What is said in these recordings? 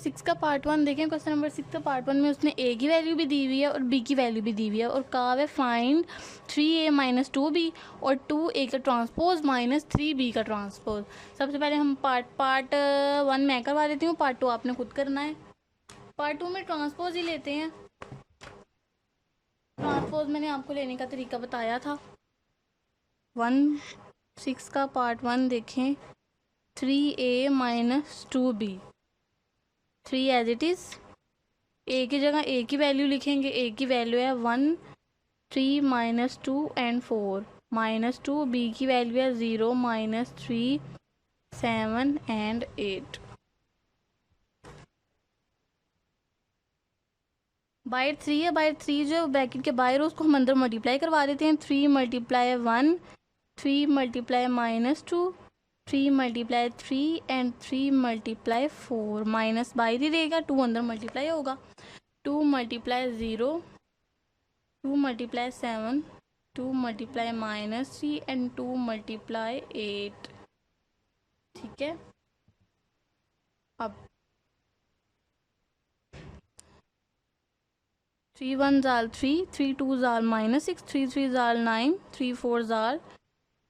6 का पार्ट 1 देखें। Question number 6 का पार्ट 1 में उसने ए की वैल्यू भी दी हुई है और बी की वैल्यू भी दी हुई है और कहा है फाइंड 3a माइनस 2b और 2a का ट्रांसपोज माइनस 3b का ट्रांसपोज। सबसे पहले हम पार्ट 1 मैं करवा देती हूँ, पार्ट 2 आपने खुद करना है। पार्ट 2 में ट्रांसपोज ही लेते हैं। ट्रांसपोज मैंने आपको लेने का तरीका बताया था। 6 का पार्ट 1 देखें। 3a माइनस 2b, 3 as it is. A की जगह ए की वैल्यू लिखेंगे। ए की वैल्यू है 1, 3 माइनस 2 एंड 4 माइनस 2। बी की वैल्यू है 0 माइनस 3 7 एंड 8। बाय 3 है, बाय 3 जो ब्रैकेट के बाहर उसको हम अंदर मल्टीप्लाई करवा देते हैं। 3 multiply 1, 3 multiply minus 2, 3 multiply 3 and 3 multiply 4। Minus बाहर ही रहेगा, 2 अंदर मल्टीप्लाई होगा। 2 multiply 0, 2 multiply 7, 2 multiply minus 3 and 2 multiply 8। ठीक है। अब 3 1 ज़ाल 3, 3 2 ज़ाल माइनस 6, 3 3 ज़ाल 9, 3 4 ज़ाल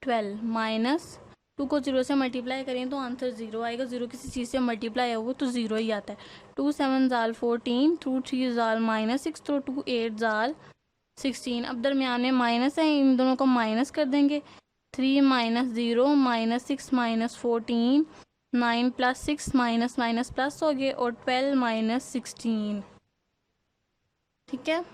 12। माइनस 2 को 0 से मल्टीप्लाई करें तो आंसर 0 आएगा। 0 किसी चीज़ से मल्टीप्लाई हो तो 0 ही आता है। 2 7 ज़ाल 14, 2 3 ज़ाल माइनस 6, तो 2 8 ज़ाल 16। अब दरमियान में माइनस है, इन दोनों को माइनस कर देंगे। 3 minus 0 minus 6 minus 14, 9 plus 6 minus minus plus हो गए और 12 माइनस 16। ठीक है।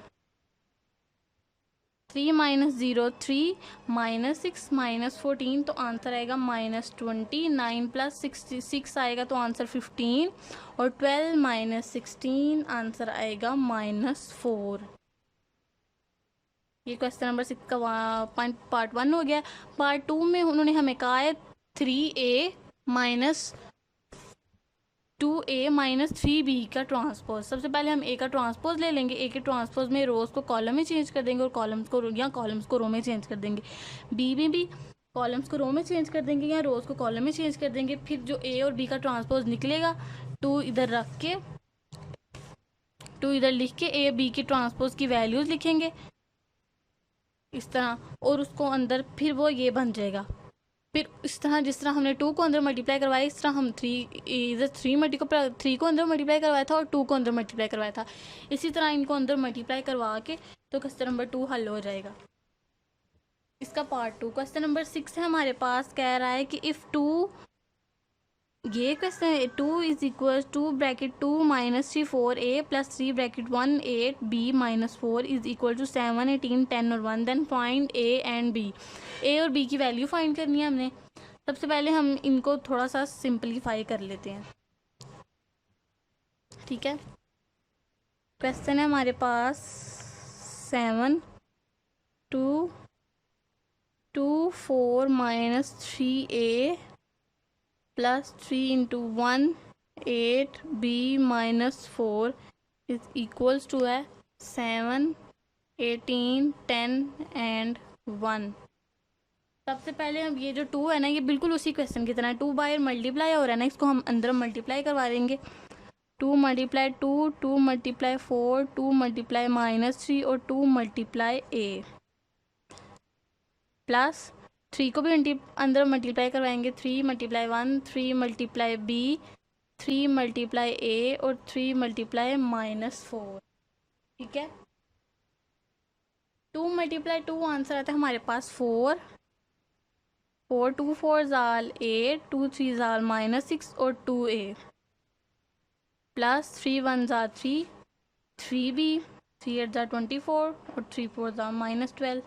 3 माइनस 0 3 माइनस 6 माइनस 14, तो आंसर आएगा माइनस 20। 9 प्लस 6 आएगा तो आंसर 15 और 12 माइनस 16 आंसर आएगा माइनस 4। ये क्वेश्चन नंबर 6 का पार्ट 1 हो गया। पार्ट 2 में उन्होंने हमें कहा है 3a minus 2a minus 3b का ट्रांसपोज। सबसे पहले हम a का ट्रांसपोज ले लेंगे। a के ट्रांसपोज में रोज को कॉलम में चेंज कर देंगे और कॉलम्स को रो में चेंज कर देंगे। b में भी कॉलम्स को रो में चेंज कर देंगे या रोज को कॉलम में चेंज कर देंगे। फिर जो a और b का ट्रांसपोज निकलेगा, 2 इधर रख के 2 इधर लिख के a b की ट्रांसपोज की वैल्यूज लिखेंगे इस तरह, और उसको अंदर फिर वो ये बन जाएगा। फिर इस तरह जिस तरह हमने 2 को अंदर मल्टीप्लाई करवाया, इस तरह हम 3 को अंदर मल्टीप्लाई करवाया था और 2 को अंदर मल्टीप्लाई करवाया था। इसी तरह इनको अंदर मल्टीप्लाई करवा के तो क्वेश्चन नंबर 2 हल हो जाएगा। इसका पार्ट 2 क्वेश्चन नंबर 6 है हमारे पास। कह रहा है कि इफ़ 2, ये question 2 is equal to bracket 2 minus 3 4a plus 3 bracket 1 8 b minus 4 is equal to 7 18 10 और 1, then find a and b। a और b की वैल्यू फाइंड करनी है हमने। सबसे पहले हम इनको थोड़ा सा सिंपलीफाई कर लेते हैं। ठीक है। क्वेश्चन है हमारे पास 7 2 2 4 minus 3a plus 3 into 1 8 b minus 4 is equals to है 7 18 10 एंड 1। सबसे पहले हम ये जो 2 है ना, ये बिल्कुल उसी क्वेश्चन की तरह 2 बाय मल्टीप्लाई हो रहा है ना, इसको हम अंदर मल्टीप्लाई करवा देंगे। 2 मल्टीप्लाई 2, 2 मल्टीप्लाई 4, 2 मल्टीप्लाई माइनस 3 और 2 मल्टीप्लाई a प्लस 3 को भी अंदर मल्टीप्लाई करवाएंगे। 3 multiply 1, 3 multiply b, 3 multiply a और 3 मल्टीप्लाई माइनस 4। ठीक है। 2 मल्टीप्लाई 2 आंसर आता है हमारे पास 4, 4 2 4 ज़ाल 8, 2 3 ज़ाल माइनस 6 और 2a प्लस 3 1 ज़ाल 3, 3b, 3 8 ज़ाल 24 और 3 4 ज़ाल माइनस 12।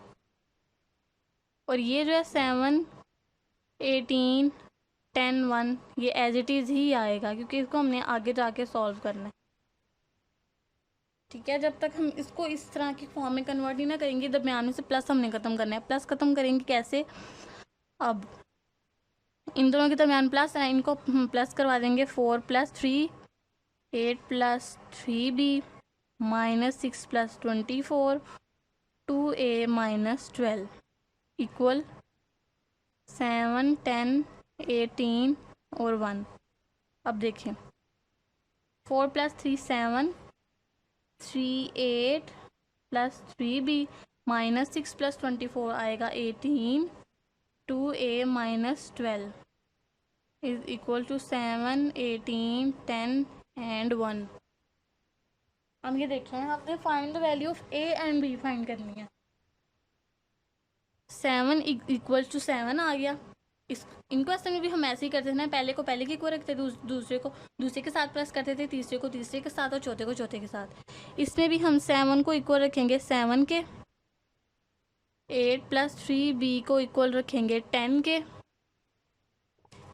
और ये जो है 7 18 10 1, ये एज इट इज़ ही आएगा क्योंकि इसको हमने आगे जाके सॉल्व करना है। ठीक है। जब तक हम इसको इस तरह की फॉर्म में कन्वर्ट ही ना करेंगे, दरम्यान में से प्लस हमने ख़त्म करना है। प्लस ख़त्म करेंगे कैसे? अब इन दोनों के दरम्यान प्लस है, इनको हम प्लस करवा देंगे। 4 plus 3 8 plus 3b minus 6 plus 24 2a minus 12 equal 7 10 18 और 1। अब देखें 4 + 3 7, 3 8 प्लस 3b माइनस 6 + 24 आएगा 18, 2a - 12 is equal to 7, 18, 10 and 1। अब ये देख रहे हैं, आपने find the value of a and b find करनी है। 7 इक्वल टू 7 आ गया। इस इन क्वेश्चन में भी हम ऐसे ही करते थे ना, पहले को पहले के इक्वल रखते थे, दूसरे को दूसरे के साथ प्लस करते थे, तीसरे को तीसरे के साथ और चौथे को चौथे के साथ। इसमें भी हम 7 को इक्वल रखेंगे 7 के, 8 + 3b को इक्वल रखेंगे 10 के,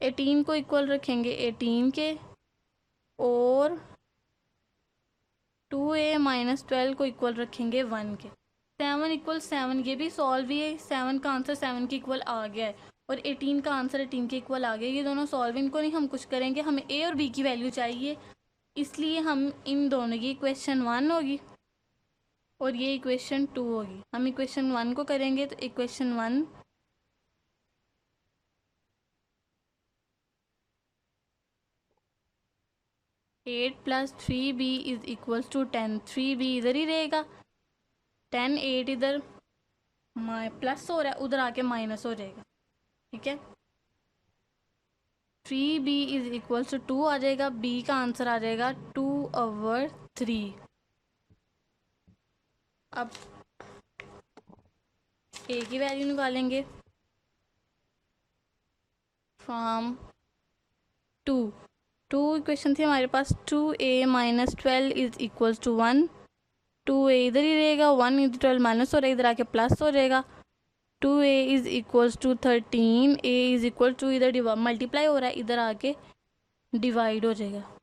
18 को इक्वल रखेंगे 18 के, और 2a - 12 को इक्वल रखेंगे 1 के। 7 = 7 ये भी सॉल्व ही है। 7 का आंसर 7 के इक्वल आ गया है और 18 का आंसर 18 के इक्वल आ गया। ये दोनों सॉल्व, इनको नहीं हम कुछ करेंगे, हमें a और b की वैल्यू चाहिए, इसलिए हम इन दोनों की इक्वेशन 1 होगी और ये इक्वेशन 2 होगी। हम इक्वेशन 1 को करेंगे तो equation 1 8 + 3b is equal to 10। 3b इधर ही रहेगा, 10 8 इधर प्लस हो रहा है, उधर आके माइनस हो जाएगा। ठीक है, 3b इज इक्वल टू 2 आ जाएगा। b का आंसर आ जाएगा 2/3। अब a की वैल्यू निकालेंगे फ्रॉम 2। इक्वेशन थी हमारे पास, 2a - 12 is equal to 1। 2a इधर ही रहेगा, 1 इधर 12 माइनस हो रहा है, इधर आके प्लस हो जाएगा। 2a is equal to 13, a is equal to इधर मल्टीप्लाई हो रहा है, इधर आके डिवाइड हो जाएगा।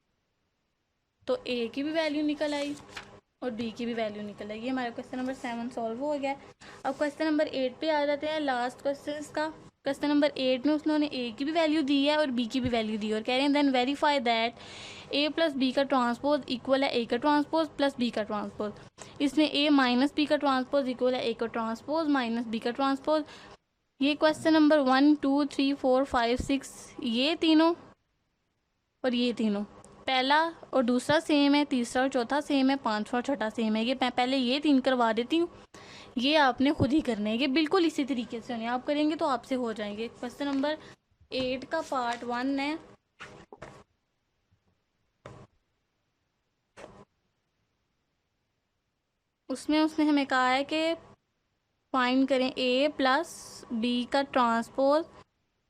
तो a की भी वैल्यू निकल आई और b की भी वैल्यू निकल आई। ये हमारा क्वेश्चन नंबर 7 सॉल्व हो गया। अब क्वेश्चन नंबर 8 पे आ जाते हैं, लास्ट क्वेश्चन का। क्वेश्चन नंबर 8 में उन्होंने a की भी वैल्यू दी है और b की भी वैल्यू दी है और कह रहे हैं then verify that a + b का ट्रांसपोज इक्वल है a का ट्रांसपोज प्लस b का ट्रांसपोज। इसमें a - b का ट्रांसपोज इक्वल है a का ट्रांसपोज माइनस b का ट्रांसपोज। ये क्वेश्चन नंबर 1 2 3 4 5 6 ये तीनों और ये तीनों, पहला और दूसरा सेम है, तीसरा और चौथा सेम है, पांचवा और छठा सेम है। ये मैं पहले ये 3 करवा देती हूँ, ये आपने खुद ही करने हैं। ये बिल्कुल इसी तरीके से होने, आप करेंगे तो आपसे हो जाएंगे। क्वेश्चन नंबर 8 का पार्ट 1 है, उसमें उसने हमें कहा है कि फाइंड करें a + b का transpose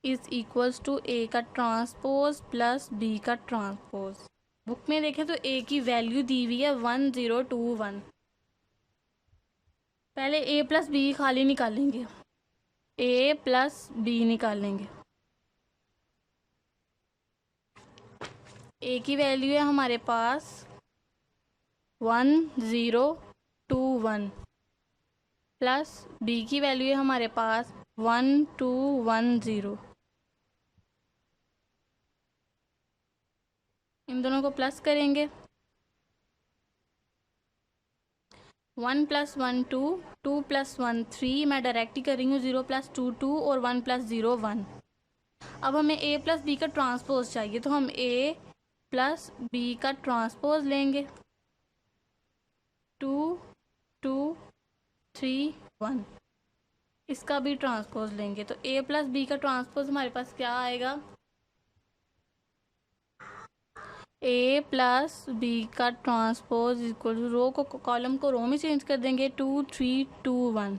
is equals to a का ट्रांसपोज प्लस b का ट्रांसपोज। बुक में देखें तो a की वैल्यू दी हुई है 1021। पहले a + b खाली निकालेंगे, a + b निकालेंगे। a की वैल्यू है हमारे पास 1021 प्लस b की वैल्यू है हमारे पास 1210। इन दोनों को प्लस करेंगे, 1 + 1 2, 2 + 1 3, मैं डायरेक्ट ही कर रही हूँ, 0 + 2 2 और 1 + 0 1। अब हमें a + b का ट्रांसपोज चाहिए, तो हम a + b का ट्रांसपोज लेंगे, 2 2 3 1। इसका भी ट्रांसपोज लेंगे, तो a + b का ट्रांसपोज हमारे पास क्या आएगा, a + b का ट्रांसपोज इक्वल टू, रो को कॉलम को रो में चेंज कर देंगे, 2 3 2 1।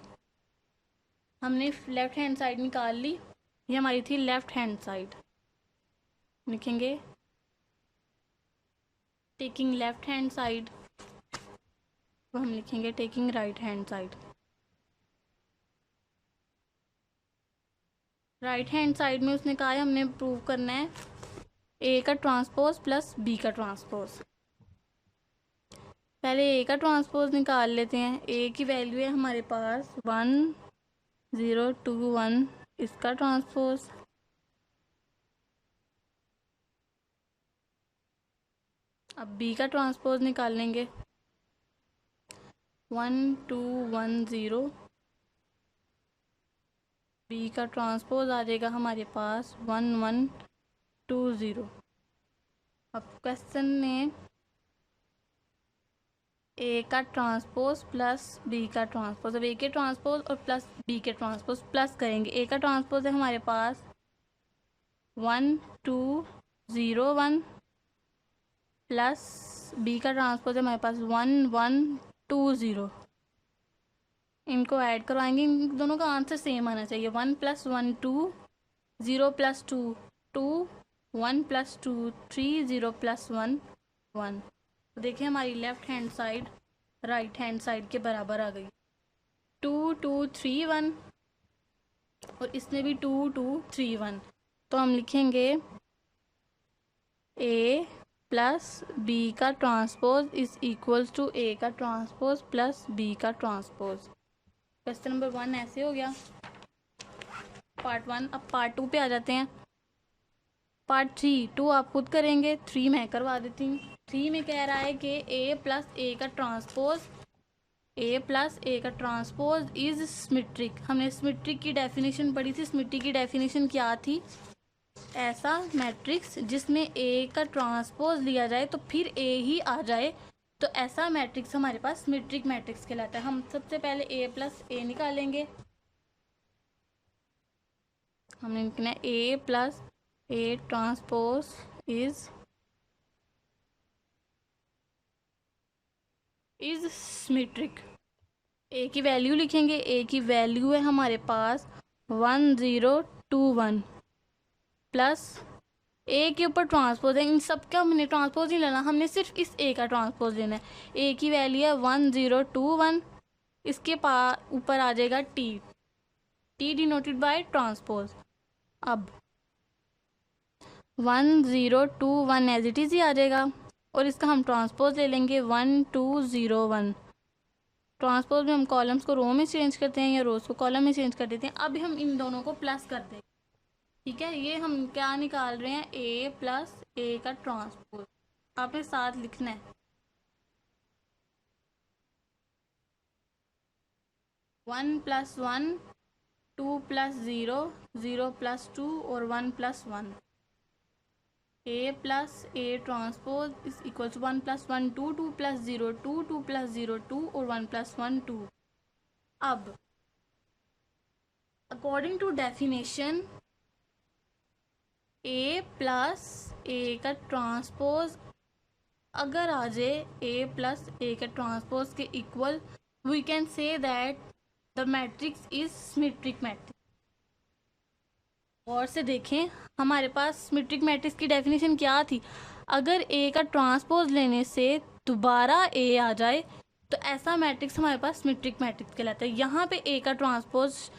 हमने लेफ्ट हैंड साइड निकाल ली, ये हमारी थी लेफ्ट हैंड साइड। लिखेंगे टेकिंग लेफ्ट हैंड साइड, तो हम लिखेंगे taking right hand side. Right hand side में उसने कहा है हमने प्रूव करना है a का ट्रांसपोज प्लस b का ट्रांसपोज। पहले a का ट्रांसपोज निकाल लेते हैं। a की वैल्यू है हमारे पास 1021, इसका ट्रांसपोज, अब b का ट्रांसपोज निकालेंगे, 1210, b का ट्रांसपोज आ जाएगा हमारे पास 1120। अब क्वेश्चन में ए का ट्रांसपोज प्लस बी का ट्रांसपोज। अब ए के ट्रांसपोज और प्लस बी के ट्रांसपोज प्लस करेंगे। ए का ट्रांसपोज है हमारे पास 1 2 0 1 प्लस बी का ट्रांसपोज है हमारे पास 1 1 2 0। इनको ऐड करवाएंगे, इन दोनों का आंसर सेम आना चाहिए। 1 + 1 2, 0 + 2 2, 1 + 2 3, 0 + 1 1। तो देखिए हमारी left hand side right hand side के बराबर आ गई। 2 2 3 1 और इसमें भी 2 2 3 1। तो हम लिखेंगे ए प्लस बी का ट्रांसपोज इज इक्वल्स टू ए का ट्रांसपोज प्लस बी का ट्रांसपोज। क्वेश्चन नंबर 1 ऐसे हो गया पार्ट 1। अब पार्ट 2 पे आ जाते हैं। पार्ट 3 2 आप खुद करेंगे, 3 मैं करवा देती हूँ। 3 में कह रहा है कि ए प्लस ए का ट्रांसपोज इज सिमेट्रिक। हमने सिमेट्रिक की डेफिनेशन पढ़ी थी। सिमेट्रिक की डेफिनेशन क्या थी? ऐसा मैट्रिक्स जिसमें ए का ट्रांसपोज लिया जाए तो फिर ए ही आ जाए, तो ऐसा मैट्रिक्स हमारे पास सिमेट्रिक मैट्रिक्स कहलाता है। हम सबसे पहले ए प्लस ए निकालेंगे। हमने लिखना है A plus A transpose is symmetric. A की वैल्यू लिखेंगे। ए की वैल्यू है हमारे पास 1 0 2 1 प्लस ए के ऊपर ट्रांसपोज है। इन सब का हमने ट्रांसपोज नहीं लेना, हमने सिर्फ इस ए का ट्रांसपोज लेना है। ए की वैल्यू है 1 0 2 1। इसके ऊपर आ जाएगा T, T denoted by transpose. अब 1 0 2 1 एज इट इज ही आ जाएगा और इसका हम ट्रांसपोज ले लेंगे 1 2 0 1। ट्रांसपोज में हम कॉलम्स को रो में चेंज करते हैं या रोज को कॉलम में चेंज कर देते हैं। अब हम इन दोनों को प्लस कर देंगे। ठीक है, ये हम क्या निकाल रहे हैं? ए प्लस ए का ट्रांसपोज। आपने साथ लिखना है 1 + 1 2 + 0 0 + 2 और 1 + 1। A plus A transpose is equal to 1 + 1 2 2 + 0 2 2 + 0 2 और 1 + 1 2। अब according to definition A plus A का ट्रांसपोज अगर आ जाए ए प्लस ए के ट्रांसपोज के equal, we can say that the matrix is symmetric matrix. और से देखें हमारे पास सिमेट्रिक मैट्रिक्स की डेफिनेशन क्या थी? अगर ए का ट्रांसपोज लेने से दोबारा ए आ जाए तो ऐसा मैट्रिक्स हमारे पास सिमेट्रिक मैट्रिक्स कहलाता है। यहाँ पे ए का ट्रांसपोज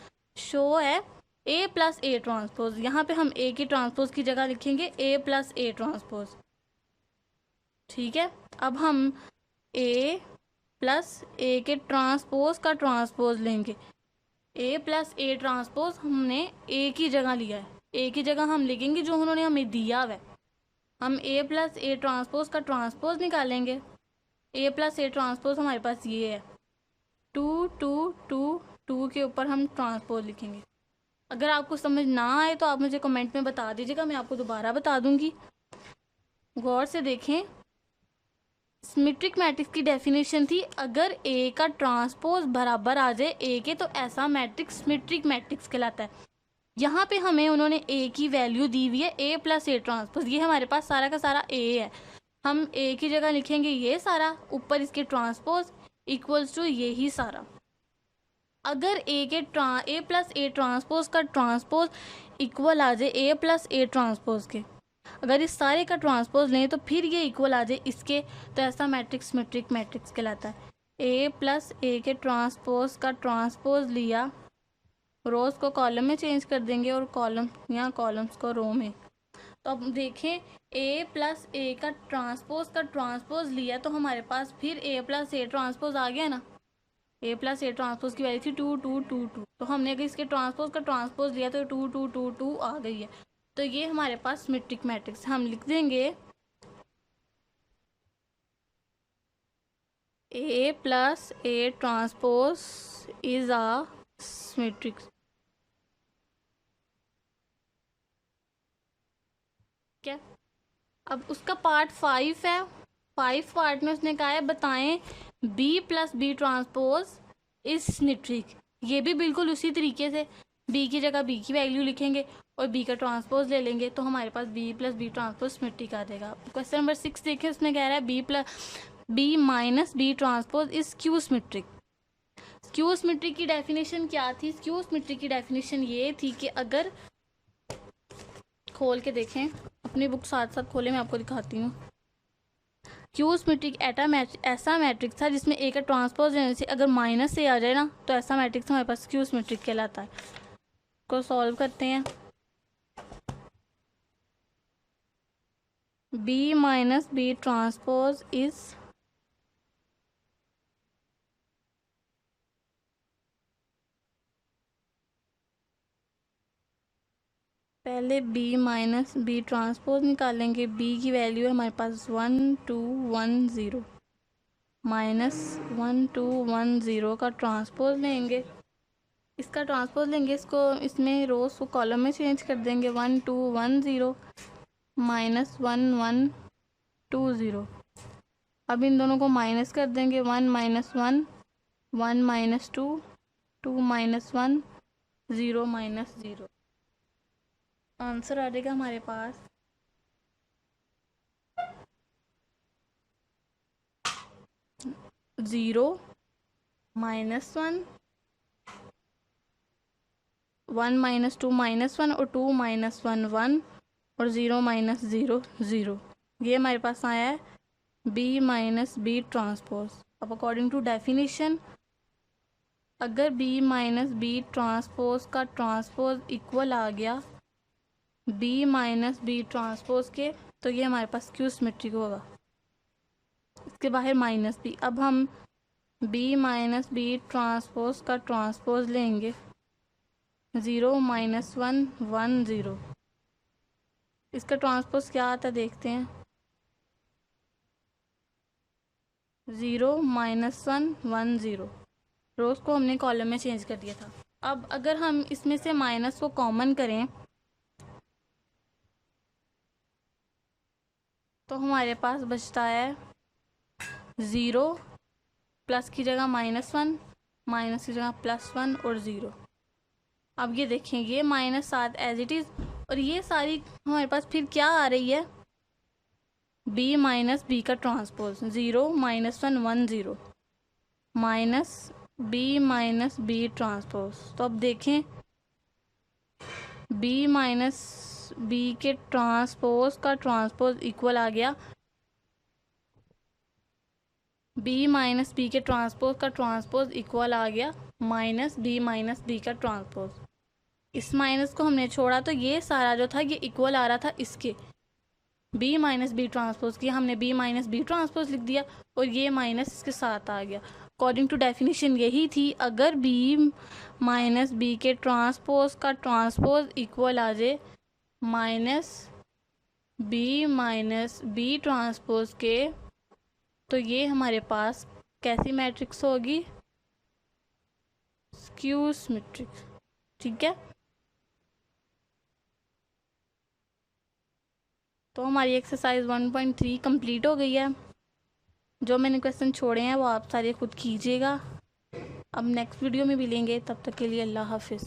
शो है ए प्लस ए ट्रांसपोज। यहाँ पे हम ए की ट्रांसपोज की जगह लिखेंगे ए प्लस ए ट्रांसपोज। ठीक है, अब हम ए प्लस ए के ट्रांसपोज का ट्रांसपोज लेंगे। ए प्लस ए ट्रांसपोज हमने ए की जगह लिया है, ए की जगह हम लिखेंगे जो उन्होंने हमें दिया हुआ है। हम ए प्लस ए ट्रांसपोज का ट्रांसपोज निकालेंगे। ए प्लस ए ट्रांसपोज हमारे पास ये है 2 2 2 2 के ऊपर हम ट्रांसपोज लिखेंगे। अगर आपको समझ ना आए तो आप मुझे कमेंट में बता दीजिएगा, मैं आपको दोबारा बता दूंगी। गौर से देखें, सिमेट्रिक मैट्रिक्स की डेफिनेशन थी अगर ए का ट्रांसपोज बराबर आ जाए ए के तो ऐसा मैट्रिक्स सिमेट्रिक मैट्रिक्स कहलाता है। यहाँ पे हमें उन्होंने ए की वैल्यू दी हुई है ए प्लस ए ट्रांसपोज। ये हमारे पास सारा का सारा ए है, हम ए की जगह लिखेंगे ये सारा, ऊपर इसके ट्रांसपोज इक्वल्स टू ये ही सारा। अगर ए प्लस ए ट्रांसपोज का ट्रांसपोज इक्वल आ जाए ए प्लस ए ट्रांसपोज के, अगर इस सारे का ट्रांसपोज लें तो फिर ये इक्वल आ जाए इसके, तो ऐसा मैट्रिक्स सिमेट्रिक मैट्रिक्स कहलाता है। ए प्लस ए के ट्रांसपोज का ट्रांसपोज लिया, रोज को कॉलम में चेंज कर देंगे और कॉलम्स को रो में। तो अब देखें ए प्लस ए का ट्रांसपोज लिया तो हमारे पास फिर ए प्लस ए ट्रांसपोज आ गया ना। ए प्लस ए ट्रांसपोज की वैल्यू थी 2 2 2 2, तो हमने अगर इसके ट्रांसपोज का ट्रांसपोज लिया तो 2 2 2 2 आ गई है। तो ये हमारे पास सिमेट्रिक मैट्रिक्स। हम लिख देंगे A plus A transpose is a symmetric. क्या अब उसका पार्ट 5 है, 5 पार्ट में उसने कहा है बताएं B plus B transpose is symmetric. ये भी बिल्कुल उसी तरीके से बी की जगह बी की वैल्यू लिखेंगे और बी का ट्रांसपोज ले लेंगे तो हमारे पास B plus B transpose symmetric आ जाएगा। क्वेश्चन नंबर 6 देखिए, उसने कह रहा है B minus B transpose is skew symmetric. Skew symmetric की डेफिनेशन क्या थी? स्क्यू सिमेट्रिक की डेफिनेशन ये थी कि अगर, खोल के देखें अपनी बुक, साथ साथ खोले मैं आपको दिखाती हूँ। क्यू सिमेट्रिक ऐसा मैट्रिक्स था जिसमें ए का ट्रांसपोज लेने से अगर माइनस से आ जाए ना तो ऐसा मैट्रिक्स हमारे पास क्यू सिमेट्रिक कहलाता है। को सॉल्व करते हैं। B minus B transpose is पहले बी माइनस बी ट्रांसपोज निकालेंगे। बी की वैल्यू है हमारे पास 1 2 1 0 माइनस 1 2 1 0 का ट्रांसपोज लेंगे। इसका ट्रांसपोज लेंगे, इसको इसमें रोज को कॉलम में चेंज कर देंगे। 1 2 1 0 माइनस 1 1 2 0। अब इन दोनों को माइनस कर देंगे। 1 minus 1 1 minus 2 2 minus 1 0 minus 0। Answer आ जाएगा हमारे पास 0 माइनस 1 1 माइनस 2 माइनस 1 और 2 माइनस 1 1 और 0 माइनस 0 0। ये हमारे पास आया है बी माइनस बी ट्रांसपोज। अब अकॉर्डिंग टू डेफिनेशन, अगर बी माइनस बी ट्रांसपोज का ट्रांसपोज इक्वल आ गया बी माइनस बी ट्रांसपोज के, तो ये हमारे पास क्यू सिमेट्रिक होगा। इसके बाहर माइनस बी। अब हम बी माइनस बी ट्रांसपोज का ट्रांसपोज लेंगे। 0 माइनस 1 1 0। इसका ट्रांसपोज क्या आता है देखते हैं। 0 माइनस 1 1 0। रोज को हमने कॉलम में चेंज कर दिया था। अब अगर हम इसमें से माइनस को कॉमन करें तो हमारे पास बचता है 0 प्लस की जगह -1 माइनस की जगह +1 और 0। अब ये देखें, ये -7 एज इट इज़ और ये सारी हमारे पास फिर क्या आ रही है, b माइनस बी का transpose. 0 -1 1 0 minus b minus B transpose. तो अब देखें b माइनस बी के ट्रांसपोज का ट्रांसपोज इक्वल आ गया b माइनस बी के ट्रांसपोज का ट्रांसपोज इक्वल आ गया माइनस b माइनस बी का ट्रांसपोज। इस माइनस को हमने छोड़ा तो ये सारा जो था ये इक्वल आ रहा था इसके b माइनस बी ट्रांसपोज की, हमने b माइनस बी ट्रांसपोज लिख दिया और ये माइनस इसके साथ आ गया। अकॉर्डिंग टू डेफिनेशन यही थी, अगर b माइनस बी के ट्रांसपोज का ट्रांसपोज इक्वल आ जाए minus b minus B transpose के, तो ये हमारे पास कैसी मैट्रिक्स होगी, स्क्यू सिमेट्रिक। ठीक है, तो हमारी एक्सरसाइज 1.3 कंप्लीट हो गई है। जो मैंने क्वेश्चन छोड़े हैं वो आप सारे खुद कीजिएगा। अब नेक्स्ट वीडियो में मिलेंगे, तब तक के लिए अल्लाह हाफिज़।